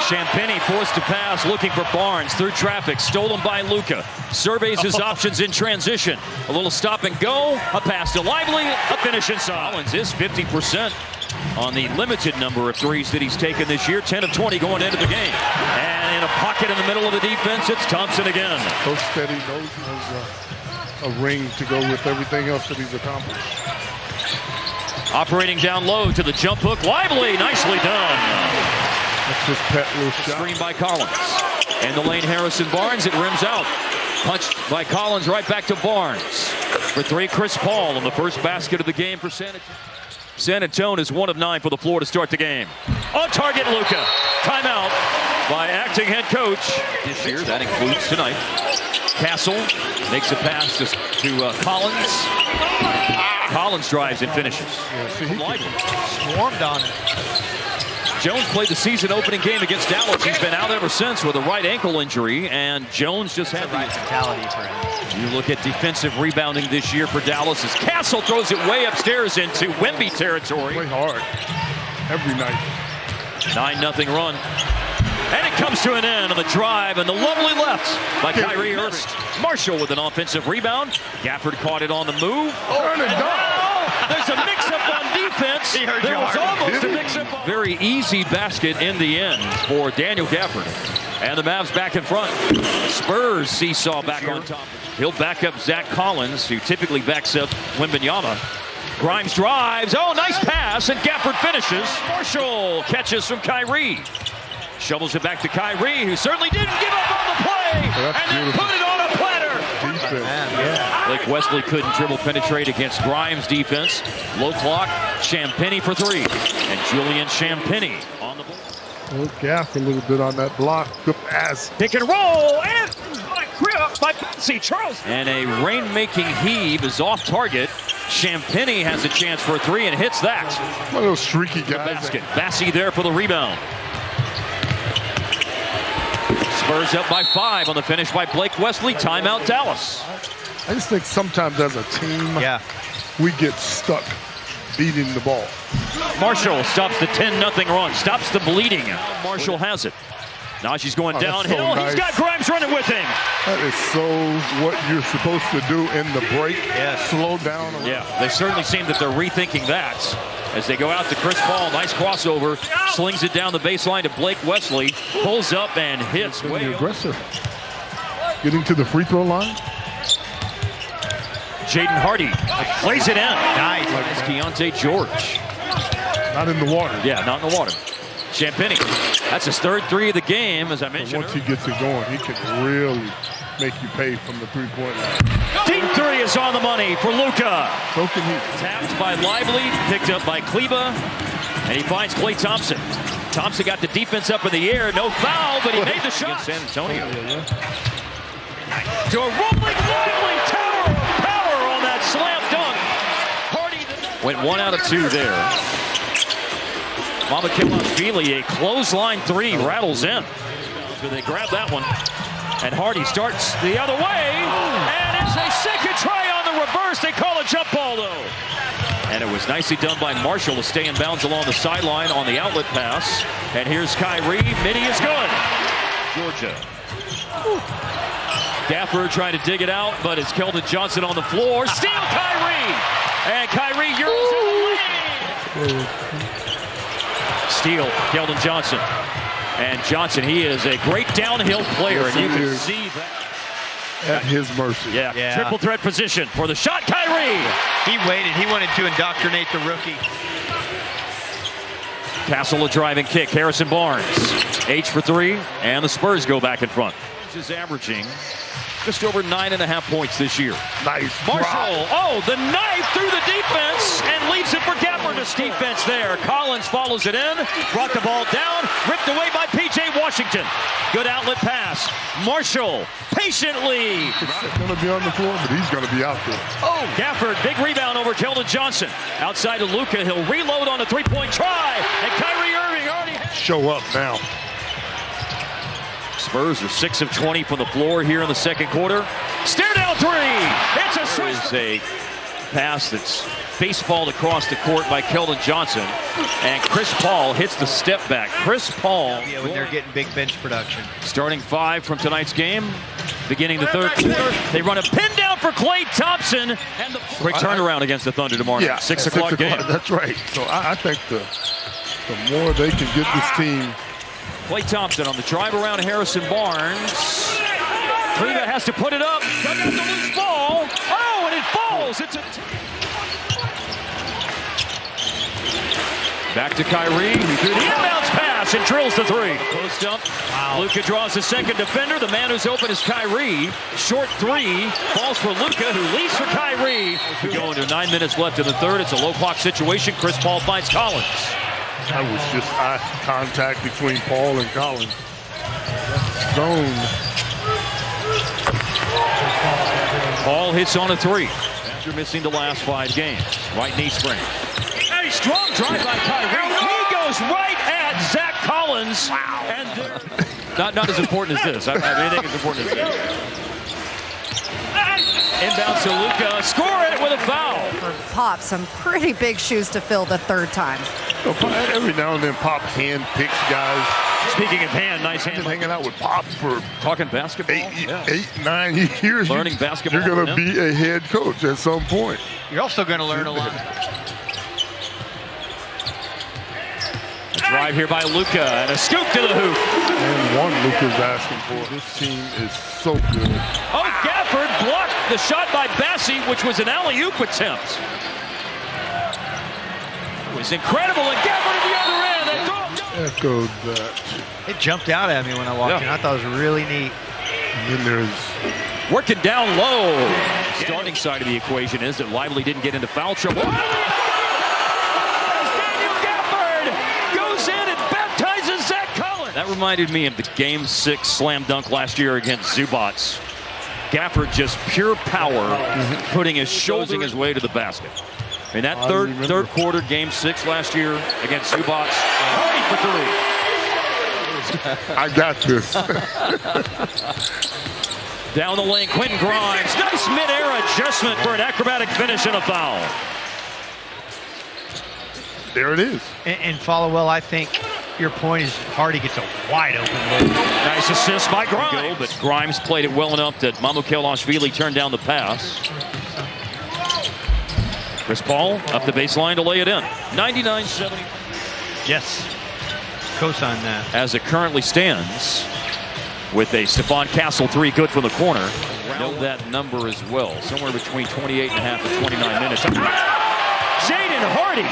Champagnie forced to pass, looking for Barnes through traffic, stolen by Luka. Surveys his options in transition. A little stop and go, a pass to Lively, a finish inside. Collins is 50% on the limited number of threes that he's taken this year, 10 of 20 going into the game. And in a pocket in the middle of the defense, it's Thompson again. So steady, knows he has a ring to go with everything else that he's accomplished. Operating down low to the jump hook, Lively, nicely done. That's his pet little shot. Screen by Collins. And the lane, Harrison Barnes, it rims out. Punched by Collins right back to Barnes. For three, Chris Paul on the first basket of the game for San Antonio. San Antonio is 1 of 9 for the floor to start the game. On target, Luka. Timeout by acting head coach this year. That includes tonight. Castle makes a pass to Collins. Collins drives and finishes. Yeah, see, he swarmed on it. Jones played the season opening game against Dallas. He's been out ever since with a right ankle injury, and Jones just had the right mentality for him. You look at defensive rebounding this year for Dallas as Castle throws it way upstairs into Wemby territory. play hard every night. 9-0 run. And it comes to an end on the drive, and the lovely left by Kyrie Irving. Marshall with an offensive rebound. Gafford caught it on the move. There's a mix-up on defense. There was almost a mix-up. Very easy basket in the end for Daniel Gafford. And the Mavs back in front. Spurs seesaw back on top. He'll back up Zach Collins, who typically backs up Wembanyama. Grimes drives. Oh, nice pass, and Gafford finishes. Marshall catches from Kyrie. Shovels it back to Kyrie, who certainly didn't give up on the play, and then put it on a platter. Blake Wesley couldn't dribble penetrate against Grimes' defense. Low clock, Champagnie for three, and Julian Champagnie on the board. Well, Gaff a little bit on that block. Good pass. Pick and roll, and by Betsy Charles. And a rain-making heave is off target. Champagnie has a chance for a three and hits that. One of those streaky guys. Basket. Bassey there for the rebound. Spurs up by 5 on the finish by Blake Wesley. Timeout, Dallas. I just think sometimes as a team, we get stuck beating the ball. Marshall stops the 10-0 run, stops the bleeding. Marshall has it. Now she's going downhill. So nice. He's got Grimes running with him. That is so what you're supposed to do in the break. Slow down. Yeah, they certainly seem that they're rethinking that. As they go out to Chris Paul, nice crossover, slings it down the baseline to Blake Wesley, pulls up and hits. Way aggressive. Getting to the free throw line. Jaden Hardy plays it in. Nice. Keontae George. Not in the water. Yeah, not in the water. Champagnie. That's his third three of the game, as I mentioned. Once he gets it going, he can really make you pay from the three-point line. Deep three is on the money for Luka. So can he. Tapped by Lively, picked up by Kleba, and he finds Klay Thompson. Thompson got the defense up in the air, no foul, but he made the shot. San Antonio. To a rolling Lively tower of power on that slam dunk. Hardy went 1 out of 2 there. Mama Kilashvili, a clothesline three, rattles in. So they grab that one. And Hardy starts the other way. And it's a second try on the reverse. They call a jump ball, though. And it was nicely done by Marshall to stay in bounds along the sideline on the outlet pass. And here's Kyrie. Midi is good. Georgia. Gafford trying to dig it out, but it's Keldon Johnson on the floor. Steal Kyrie. And Kyrie Euros in the lane. Steal, Keldon Johnson. And Johnson, he is a great downhill player, and you can see that. At his mercy. Yeah, triple threat position for the shot, Kyrie. He waited. He wanted to indoctrinate the rookie. Castle a driving kick. Harrison Barnes. H for 3, and the Spurs go back in front. Is averaging just over 9.5 points this year. Nice. Marshall, the knife through the defense and leaves it for Gafford's defense there. Collins follows it in, brought the ball down, ripped away by P.J. Washington. Good outlet pass. Marshall patiently. He's going to be on the floor, but he's going to be out there. Gafford, big rebound over Keldon Johnson. Outside to Luka, he'll reload on a three-point try, and Kyrie Irving already show up now. Spurs are 6 of 20 from the floor here in the second quarter. Stare down three. It's a switch. There's a pass that's baseballed across the court by Keldon Johnson. And Chris Paul hits the step back. Chris Paul. Yeah, when they're getting big bench production. Starting 5 from tonight's game. Beginning the third quarter. They run a pin down for Klay Thompson. And the great turnaround against the Thunder tomorrow night. 6 o'clock game. That's right. So I think the more they can get this team. Klay Thompson on the drive around Harrison Barnes. Kleba has to put it up. Dug out the loose ball. Oh, and it falls. It's a back to Kyrie. He threw the inbounds pass and drills the 3. Post up. Wow. Luka draws the second defender. The man who's open is Kyrie. Short 3 falls for Luka, who leads for Kyrie. We go into 9 minutes left in the third. It's a low clock situation. Chris Paul finds Collins. That was just eye contact between Paul and Collins. Zone. Paul hits on a 3 after missing the last 5 games. Right knee sprain. A strong drive by Kyrie. He goes right at Zach Collins. Wow. And not as important as this. I mean, anything as important as this. Inbounds to Luka. Score it with a foul. For Pop, some pretty big shoes to fill the third time. Every now and then Pop hand picks guys. Speaking of hand, nice hand. I've been hanging out with Pop for talking basketball. 9 years. Learning basketball. You're going to be a head coach at some point. You're also going to learn a lot. A drive here by Luka and a scoop to the hoop. And one Luka's asking for. This team is so good. Oh, Gafford blocked the shot by Bassie, which was an alley-oop attempt. It was incredible, and Gafford at the other end. Echoed that. It jumped out at me when I walked in. I thought it was really neat. And then there's working down low. The starting side of the equation is that Lively didn't get into foul trouble. Daniel Gafford goes in and baptizes Zach Collins. That reminded me of the Game 6 slam dunk last year against Zubats. Gafford just pure power, putting his shoulder his way to the basket. In that third quarter, Game 6 last year against Zubats, ready for 3. I got this. Down the lane, Quentin Grimes. Nice mid-air adjustment for an acrobatic finish and a foul. There it is. And follow well, I think your point is Hardy gets a wide open look. Nice assist by Grimes. But Grimes played it well enough that Mamukelashvili turned down the pass. Chris Paul up the baseline to lay it in. 99-70. Yes. Co-sign that. As it currently stands, with a Stephon Castle 3 good from the corner. Know that number as well. Somewhere between 28 and a half and 29 minutes. Jaden Hardy.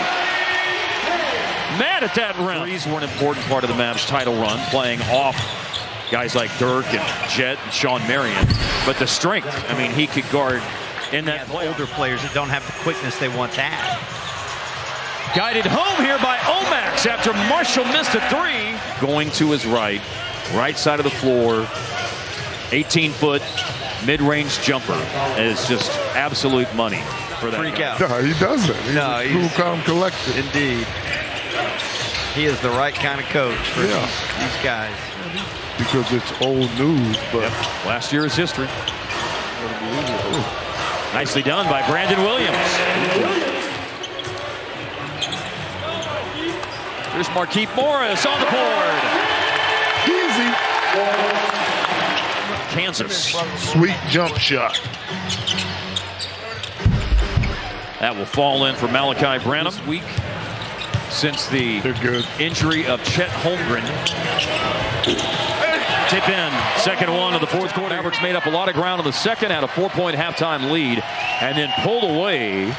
Mad at that round. Threes were an important part of the Mavs title run, playing off guys like Dirk and Jet and Sean Marion. But the strength, I mean, he could guard in that older players that don't have the quickness they want that. Guided home here by Omax after Marshall missed a 3. Going to his right side of the floor, 18-foot mid-range jumper is just absolute money for that. Freak out. No, he doesn't. He's cool, calm, collected. Indeed. He is the right kind of coach for these guys. Because it's old news, but last year is history. Nicely done by Brandon Williams. Here's Markieff Morris on the board. Easy. Kansas. Sweet jump shot. That will fall in for Malachi Branham. This week, since the injury of Chet Holmgren. Tip in, second one of the fourth quarter. Mavericks made up a lot of ground in the second, had a 4-point halftime lead, and then pulled away